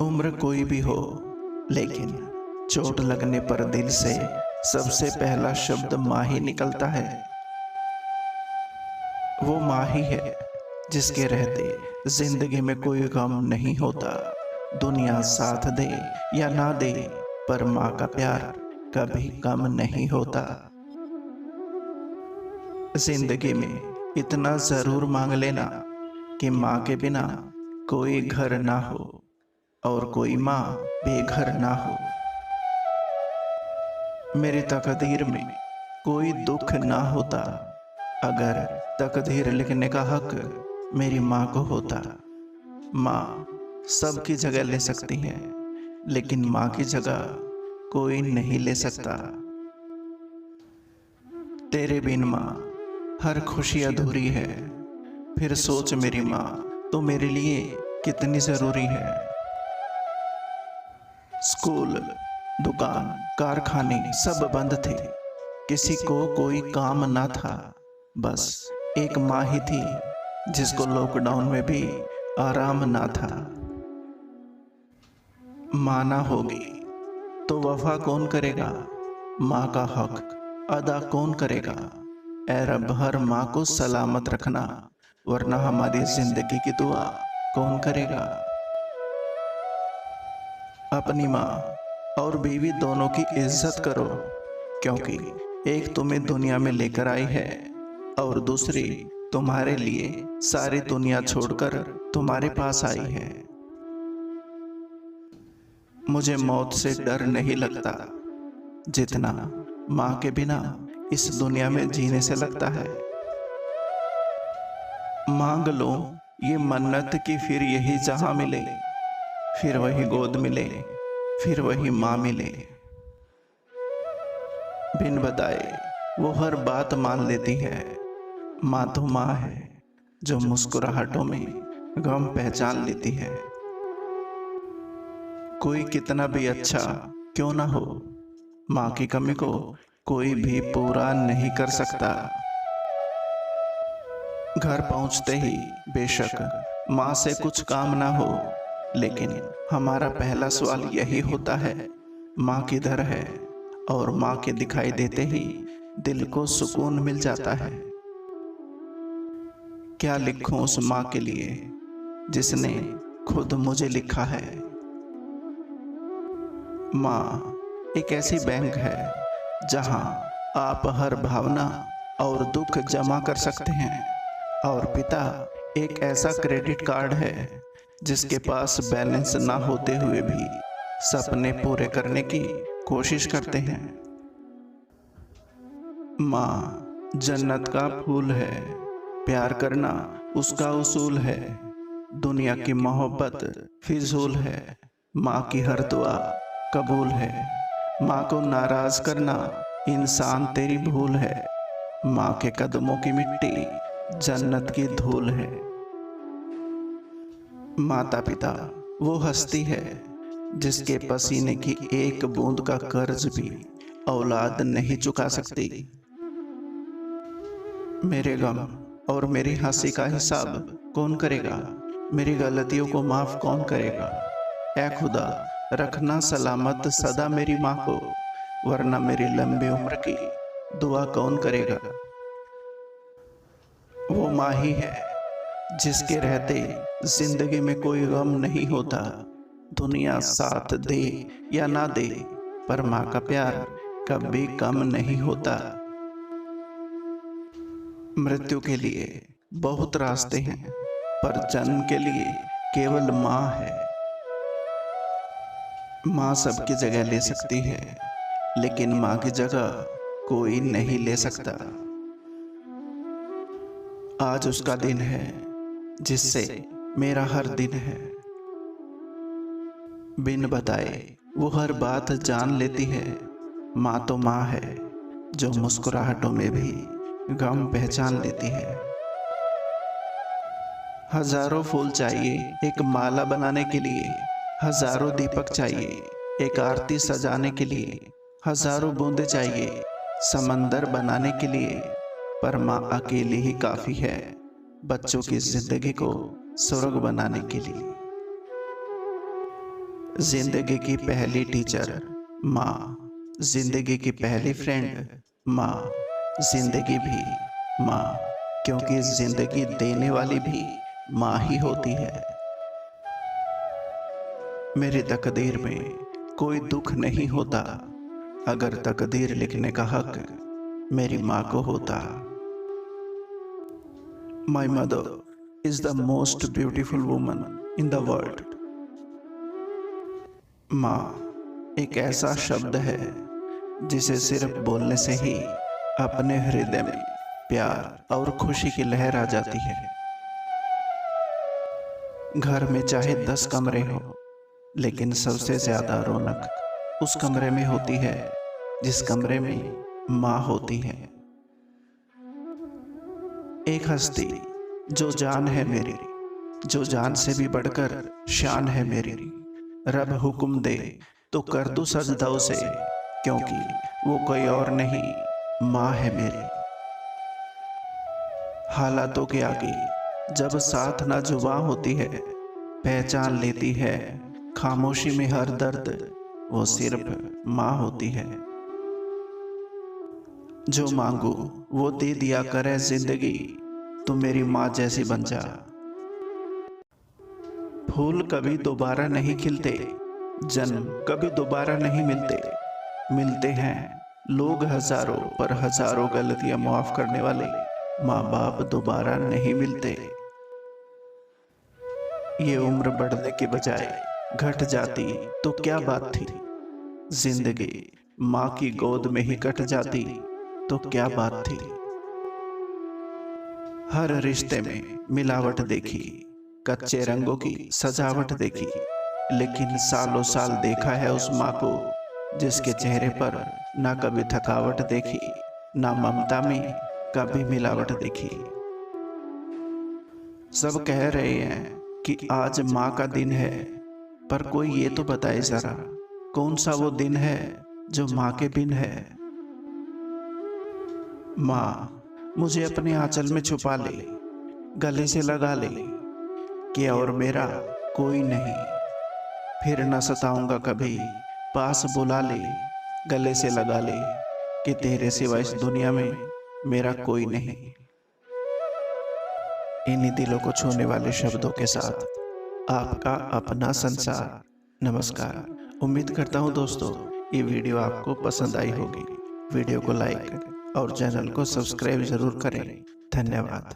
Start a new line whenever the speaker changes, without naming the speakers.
उम्र कोई भी हो, लेकिन चोट लगने पर दिल से सबसे पहला शब्द माँ ही निकलता है। वो माँ ही है जिसके रहते जिंदगी में कोई गम नहीं होता। दुनिया साथ दे या ना दे, पर माँ का प्यार कभी कम नहीं होता। जिंदगी में इतना जरूर मांग लेना कि माँ के बिना कोई घर ना हो और कोई माँ बेघर ना हो। मेरी तकदीर में कोई दुख ना होता अगर तकदीर लिखने का हक मेरी माँ को होता। माँ सबकी जगह ले सकती है, लेकिन माँ की जगह कोई नहीं ले सकता। तेरे बिन माँ हर खुशी अधूरी है। फिर सोच मेरी माँ, तो मेरे लिए कितनी जरूरी है। स्कूल, दुकान, कारखाने सब बंद थे, किसी को कोई काम ना था। बस एक माँ ही थी जिसको लॉकडाउन में भी आराम ना था। माँ ना होगी तो वफा कौन करेगा? माँ का हक अदा कौन करेगा? ऐ रब हर माँ को सलामत रखना, वरना हमारी जिंदगी की दुआ कौन करेगा? अपनी माँ और बीवी दोनों की इज्जत करो, क्योंकि एक तुम्हें दुनिया में लेकर आई है और दूसरी तुम्हारे लिए सारी दुनिया छोड़कर तुम्हारे पास आई है। मुझे मौत से डर नहीं लगता जितना माँ के बिना इस दुनिया में जीने से लगता है। मांग लो ये मन्नत कि फिर यही जहां मिले, फिर वही गोद मिले, फिर वही माँ मिले। बिन बताए वो हर बात मान लेती है। माँ तो माँ है जो मुस्कुराहटों में गम पहचान लेती है। कोई कितना भी अच्छा क्यों ना हो, माँ की कमी को कोई भी पूरा नहीं कर सकता। घर पहुंचते ही बेशक माँ से कुछ काम ना हो, लेकिन हमारा पहला सवाल यही होता है, माँ किधर है? और माँ के दिखाई देते ही दिल को सुकून मिल जाता है। क्या लिखूं उस माँ के लिए जिसने खुद मुझे लिखा है। माँ एक ऐसी बैंक है जहां आप हर भावना और दुख जमा कर सकते हैं, और पिता एक ऐसा क्रेडिट कार्ड है जिसके पास बैलेंस ना होते हुए भी सपने पूरे करने की कोशिश करते हैं। माँ जन्नत का फूल है, प्यार करना उसका उसूल है। दुनिया की मोहब्बत फिजूल है, माँ की हर दुआ कबूल है। माँ को नाराज करना इंसान तेरी भूल है, माँ के कदमों की मिट्टी जन्नत की धूल है। माता पिता वो हस्ती है जिसके पसीने की एक बूंद का कर्ज भी औलाद नहीं चुका सकती। मेरे गम और मेरी हंसी का हिसाब कौन करेगा? मेरी गलतियों को माफ कौन करेगा? ऐ खुदा रखना सलामत सदा मेरी माँ को, वरना मेरी लंबी उम्र की दुआ कौन करेगा? वो माँ ही है जिसके रहते जिंदगी में कोई गम नहीं होता। दुनिया साथ दे या ना दे, पर माँ का प्यार कभी कम नहीं होता। मृत्यु के लिए बहुत रास्ते हैं, पर जन्म के लिए केवल माँ है। माँ सबकी जगह ले सकती है, लेकिन माँ की जगह कोई नहीं ले सकता। आज उसका दिन है जिससे मेरा हर दिन है। बिन बताए वो हर बात जान लेती है। माँ तो माँ है जो मुस्कुराहटों में भी गम पहचान लेती है। हजारों फूल चाहिए एक माला बनाने के लिए, हजारों दीपक चाहिए एक आरती सजाने के लिए, हजारों बूंदें चाहिए समंदर बनाने के लिए, पर माँ अकेली ही काफी है बच्चों की जिंदगी को स्वर्ग बनाने के लिए। जिंदगी की पहली टीचर माँ, जिंदगी की पहली फ्रेंड माँ, जिंदगी भी माँ, क्योंकि जिंदगी देने वाली भी माँ ही होती है। मेरी तकदीर में कोई दुख नहीं होता, अगर तकदीर लिखने का हक मेरी माँ को होता। My mother is the most beautiful woman in the world. माँ एक ऐसा शब्द है जिसे सिर्फ बोलने से ही अपने हृदय में प्यार और खुशी की लहर आ जाती है। घर में चाहे 10 कमरे हो, लेकिन सबसे ज्यादा रौनक उस कमरे में होती है जिस कमरे में माँ होती है। एक हस्ती जो जान है मेरी, जो जान से भी बढ़कर शान है मेरी। रब हुक्म दे तो कर दूं सजदा उसे, क्योंकि वो कोई और नहीं माँ है मेरी। हालातों के आगे जब साथ ना जुबां होती है, पहचान लेती है खामोशी में हर दर्द, वो सिर्फ माँ होती है। जो मांगू वो दे दिया करे जिंदगी, तू मेरी माँ जैसी बन जा। फूल कभी दोबारा नहीं खिलते, जन्म कभी दोबारा नहीं मिलते। मिलते हैं लोग हजारों, पर हजारों गलतियां माफ करने वाले माँ बाप दोबारा नहीं मिलते। ये उम्र बढ़ने के बजाय घट जाती तो क्या बात थी, जिंदगी माँ की गोद में ही कट जाती तो क्या बात थी। हर रिश्ते में मिलावट देखी, कच्चे रंगों की सजावट देखी, लेकिन सालों साल देखा है उस माँ को जिसके चेहरे पर ना कभी थकावट देखी, ना ममता में कभी मिलावट देखी। सब कह रहे हैं कि आज माँ का दिन है, पर कोई ये तो बताए जरा कौन सा वो दिन है जो माँ के बिन है। माँ मुझे अपने आंचल में छुपा ले, गले से लगा ले कि और मेरा कोई नहीं। फिर न सताऊंगा कभी, पास बुला ले, गले से लगा ले कि तेरे सिवा इस दुनिया में मेरा कोई नहीं। इन्हीं दिलों को छूने वाले शब्दों के साथ आपका अपना संसार। नमस्कार। उम्मीद करता हूँ दोस्तों ये वीडियो आपको पसंद आई होगी। वीडियो को लाइक और चैनल को सब्सक्राइब जरूर करें। धन्यवाद।